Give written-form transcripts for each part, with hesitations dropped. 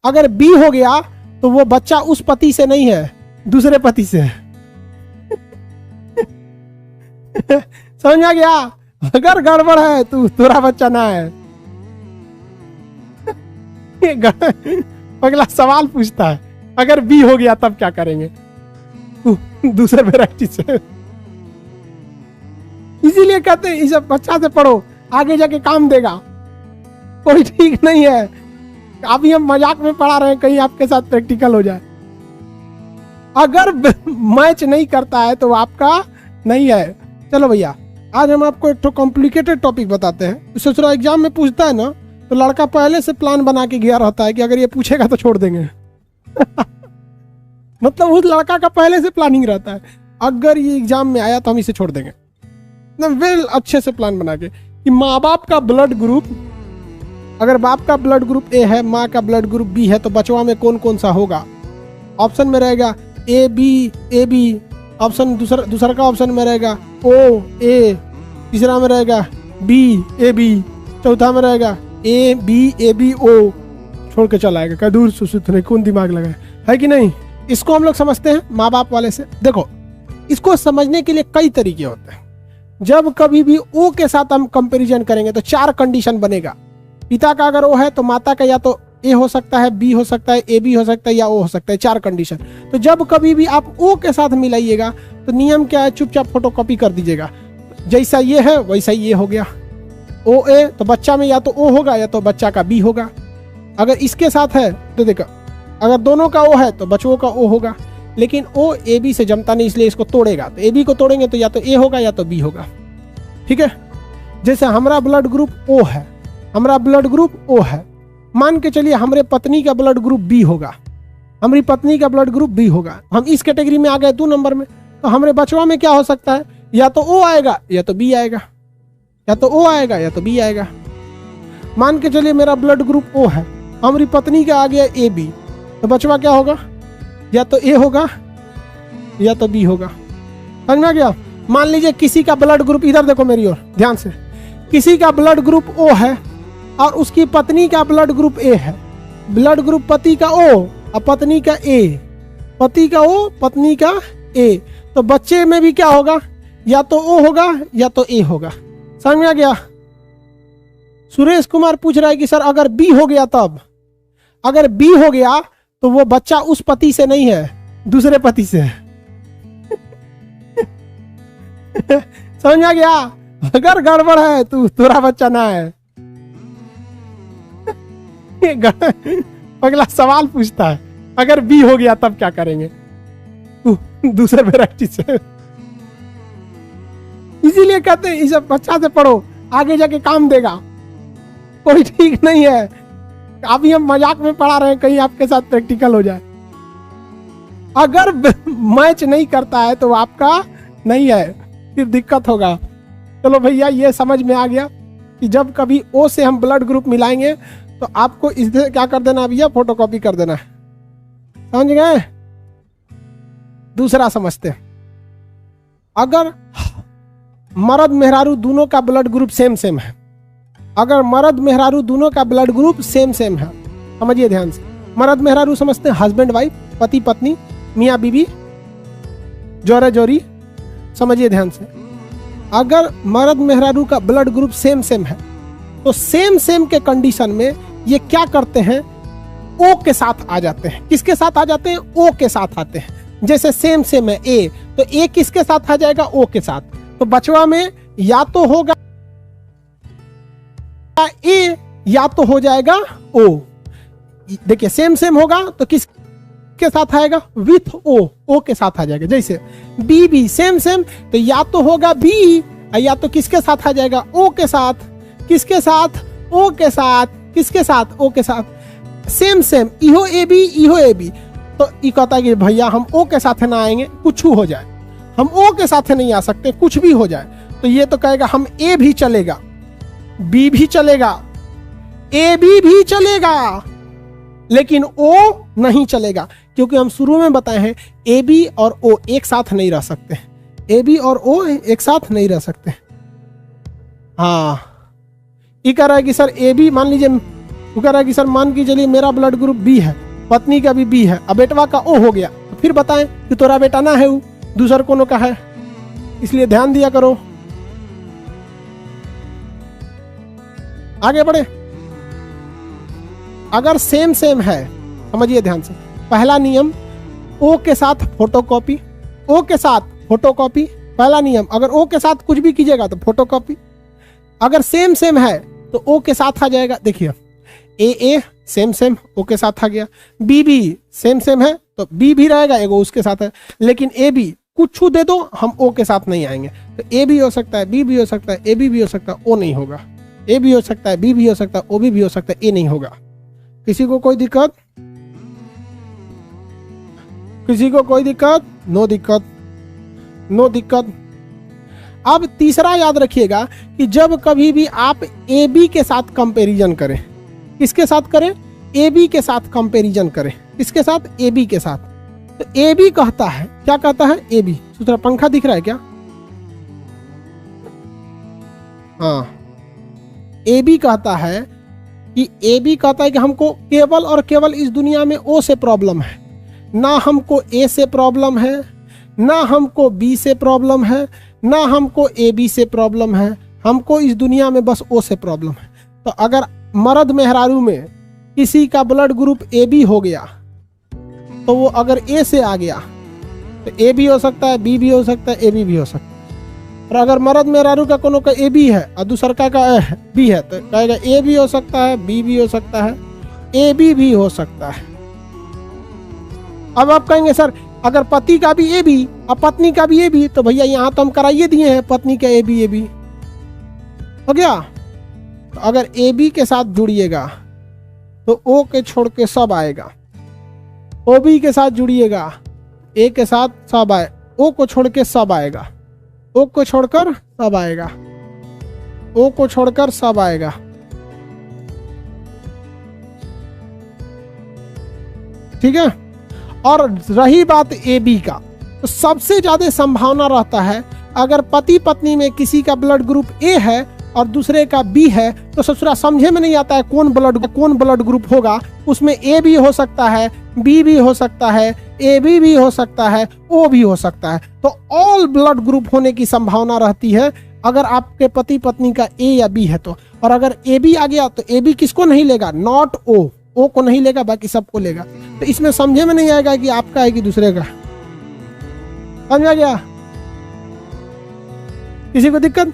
अगर बी हो गया तो वो बच्चा उस पति से नहीं है, दूसरे पति से है। समझ आ गया? अगर गड़बड़ है तो तुम्हारा बच्चा ना है। अगला सवाल पूछता है, अगर बी हो गया तब क्या करेंगे? दूसरे वैरायटी से। इसीलिए कहते हैं इसे बच्चा से पढ़ो, आगे जाके काम देगा। कोई ठीक नहीं है, अभी हम मजाक में पढ़ा रहे हैं, कहीं आपके साथ प्रैक्टिकल हो जाए। अगर मैच नहीं करता है तो आपका नहीं है। चलो भैया, आज हम आपको एक तो कॉम्प्लिकेटेड टॉपिक बताते हैं। सोच रहा एग्जाम में पूछता है ना, तो लड़का पहले से प्लान बना के गया रहता है कि अगर ये पूछेगा तो छोड़ देंगे। मतलब उस लड़का का पहले से प्लानिंग रहता है, अगर ये एग्जाम में आया तो हम इसे छोड़ देंगे। वेल अच्छे से प्लान बना के कि माँ बाप का ब्लड ग्रुप, अगर बाप का ब्लड ग्रुप ए है, माँ का ब्लड ग्रुप बी है, तो बचवा में कौन कौन सा होगा? ऑप्शन में रहेगा ए बी, ऑप्शन दूसरा का ऑप्शन में रहेगा ओ ए, तीसरा में रहेगा बी ए बी, चौथा में रहेगा ए बी ओ। छोड़ के चला आएगा, क्या दूर सुसुत नहीं, कौन दिमाग लगाए, है कि नहीं? इसको हम लोग समझते हैं माँ बाप वाले से। देखो, इसको समझने के लिए कई तरीके होते हैं। जब कभी भी ओ के साथ हम कंपैरिजन करेंगे तो 4 कंडीशन बनेगा। पिता का अगर ओ है तो माता का या तो ए हो सकता है, बी हो सकता है, ए बी हो सकता है, या ओ हो सकता है। 4 कंडीशन। तो जब कभी भी आप ओ के साथ मिलाइएगा तो नियम क्या है, चुपचाप फोटोकॉपी कर दीजिएगा। जैसा ये है वैसा ये हो गया। ओ ए तो बच्चा में या तो ओ होगा या तो बच्चा का बी होगा। अगर इसके साथ है तो देखो, अगर दोनों का ओ है तो बच्चों का ओ होगा। लेकिन ओ ए बी से जमता नहीं, इसलिए इसको तोड़ेगा। तो ए बी को तोड़ेंगे तो या तो ए होगा या तो बी होगा। ठीक है? जैसे हमारा ब्लड ग्रुप ओ है, हमारा ब्लड ग्रुप ओ है, मान के चलिए हमारे पत्नी का ब्लड ग्रुप बी होगा, हमारी पत्नी का ब्लड ग्रुप बी होगा। हम इस कैटेगरी में आ गए 2 नंबर में। तो हमारे बचवा में क्या हो सकता है, या तो ओ आएगा या तो बी आएगा, या तो ओ आएगा या तो बी आएगा। मान के चलिए मेरा ब्लड ग्रुप ओ है, हमारी पत्नी का आ गया ए बी, तो बचवा क्या होगा, या तो ए होगा या तो बी होगा। समझ में आ गया? मान लीजिए किसी का ब्लड ग्रुप, इधर देखो मेरी ओर ध्यान से, किसी का ब्लड ग्रुप ओ है और उसकी पत्नी का ब्लड ग्रुप ए है। ब्लड ग्रुप पति का ओ और पत्नी का ए, पति का ओ पत्नी का ए, तो बच्चे में भी क्या होगा, या तो ओ होगा या तो ए होगा। समझ में आ गया? सुरेश कुमार पूछ रहा है कि सर अगर बी हो गया तब? अगर बी हो गया तो वो बच्चा उस पति से नहीं है, दूसरे पति से है। समझ आ गया? अगर गड़बड़ है तो तुम्हारा बच्चा ना है। अगला सवाल पूछता है, अगर बी हो गया तब क्या करेंगे? दूसरे वैरायटी से। इसीलिए कहते हैं इसे बच्चा से पढ़ो, आगे जाके काम देगा। कोई ठीक नहीं है, अभी हम मजाक में पढ़ा रहे हैं, कहीं आपके साथ प्रैक्टिकल हो जाए। अगर मैच नहीं करता है तो आपका नहीं है, फिर दिक्कत होगा। चलो भैया, ये समझ में आ गया कि जब कभी ओ से हम ब्लड ग्रुप मिलाएंगे तो आपको इससे क्या कर देना भैया, फोटोकॉपी कर देना है। समझ गए? दूसरा समझते हैं, अगर मर्द मेहरारू दोनों का ब्लड ग्रुप सेम है, अगर मर्द मेहरारू दोनों का ब्लड ग्रुप सेम है, समझिए ध्यान से। मर्द मेहरारू समझते हैं हस्बैंड वाइफ, पति पत्नी, मियाँ बीबी, जोरे जोरी। समझिए ध्यान से, अगर मर्द मेहरारू का ब्लड ग्रुप सेम है तो सेम के कंडीशन में ये क्या करते हैं, ओ के साथ आ जाते हैं। किसके साथ आ जाते हैं? ओ के साथ आते हैं। जैसे सेम है ए, तो ए किसके साथ आ जाएगा? ओ के साथ। तो बचवा में या तो होगा ए या तो हो जाएगा ओ। देखिए सेम होगा तो किस के साथ आएगा? विथ ओ के साथ आ जाएगा। जैसे बी भी सेम तो या तो होगा बी या तो किसके साथ आ जाएगा? ओ के साथ। किसके साथ? ओ के साथ। किसके साथ? ओ के साथ। सेम इहो ए बी। तो ई कहता है कि भैया हम ओ के साथ ना आएंगे, कुछ हो जाए, हम ओ के साथ नहीं आ सकते, कुछ भी हो जाए। तो ये तो कहेगा हम ए भी चलेगा, बी भी चलेगा, ए भी चलेगा, लेकिन ओ नहीं चलेगा, क्योंकि हम शुरू में बताए हैं ए बी और ओ एक साथ नहीं रह सकते। ए बी और ओ एक साथ नहीं रह सकते। हाँ, ये कह रहा है कि सर ए बी, मान लीजिए वो कह रहा है कि सर मान के चलिए मेरा ब्लड ग्रुप बी है, पत्नी का भी बी है, अब बेटवा का ओ हो गया, तो फिर बताएं कि तोरा बेटा ना है, वो दूसर कोनो का है। इसलिए ध्यान दिया करो। आगे बढ़े। अगर सेम सेम है, समझिए ध्यान से, पहला नियम ओ के साथ फोटोकॉपी, ओ के साथ फोटोकॉपी, पहला नियम। अगर ओ के साथ कुछ भी कीजिएगा तो फोटोकॉपी। अगर सेम सेम है तो ओ के साथ आ जाएगा। देखिए ए सेम सेम ओ के साथ आ गया, बी सेम सेम है तो बी भी रहेगा, एगो उसके साथ है। लेकिन ए बी कुछ दे दो, हम ओ के साथ नहीं आएंगे। तो ए भी हो सकता है, बी भी हो सकता है, ए भी हो सकता है, ओ नहीं होगा। ए भी हो सकता है, बी भी हो सकता है, ओ भी हो सकता है, ए नहीं होगा। किसी को कोई दिक्कत? किसी को कोई दिक्कत? नो दिक्कत, नो दिक्कत। अब तीसरा याद रखिएगा कि जब कभी भी आप ए बी के साथ कंपैरिजन करें, किसके साथ करें? ए बी के साथ कंपैरिजन करें। किसके साथ? ए बी के साथ। तो ए बी कहता है, क्या कहता है? ए बी, सूत्रा पंखा दिख रहा है क्या? हाँ, ए बी कहता है कि ए बी कहता है कि हमको केवल और केवल इस दुनिया में ओ से प्रॉब्लम है, ना हमको ए से प्रॉब्लम है, ना हमको बी से प्रॉब्लम है, ना हमको ए बी से प्रॉब्लम है, हमको इस दुनिया में बस ओ से प्रॉब्लम है। तो अगर मर्द मेहरारू में किसी का ब्लड ग्रुप ए बी हो गया तो वो अगर ए से आ गया तो ए भी हो सकता है, बी भी हो सकता है, ए बी भी हो सकता है। और अगर मर्द मेहरारू का कोनो का ए बी है और दूसर का बी है तो कहेगा ए भी हो सकता है, बी भी हो सकता है, ए बी भी हो सकता है। अब आप कहेंगे सर अगर पति का भी ए बी और पत्नी का भी ए बी, तो भैया यहाँ तो हम कराइए दिए हैं पत्नी का ए बी हो गया। तो अगर ए बी के साथ जुड़िएगा तो ओ के छोड़ के सब आएगा, ओ बी के साथ जुड़िएगा ए के साथ सब आए, ओ को छोड़ के सब आएगा, ओ को छोड़कर सब आएगा, ओ को छोड़कर सब आएगा। ठीक है। और रही बात ए बी का, तो सबसे ज्यादा संभावना रहता है अगर पति पत्नी में किसी का ब्लड ग्रुप ए है और दूसरे का बी है, तो ससुरा समझे में नहीं आता है कौन ब्लड ग्रुप होगा। उसमें ए भी हो सकता है, बी भी हो सकता है, ए बी भी हो सकता है, ओ भी हो सकता है। तो ऑल ब्लड ग्रुप होने की संभावना रहती है अगर आपके पति पत्नी का ए या बी है तो। और अगर ए बी आ गया तो ए बी किसको नहीं लेगा? नॉट ओ, ओ को नहीं लेगा, बाकी सबको लेगा। तो इसमें समझे में नहीं आएगा कि आपका है कि दूसरे का। समझा गया? किसी को दिक्कत?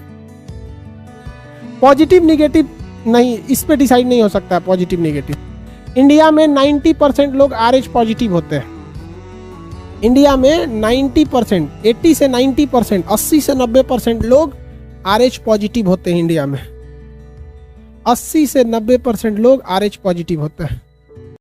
पॉजिटिव निगेटिव नहीं, इस पे डिसाइड नहीं हो सकता है पॉजिटिव निगेटिव। इंडिया में 90% लोग RH पॉजिटिव होते हैं। इंडिया में 90%, 80 से 90%, 80 से 90% लोग RH पॉजिटिव होते हैं। इंडिया में 80 से 90% लोग RH पॉजिटिव होते हैं।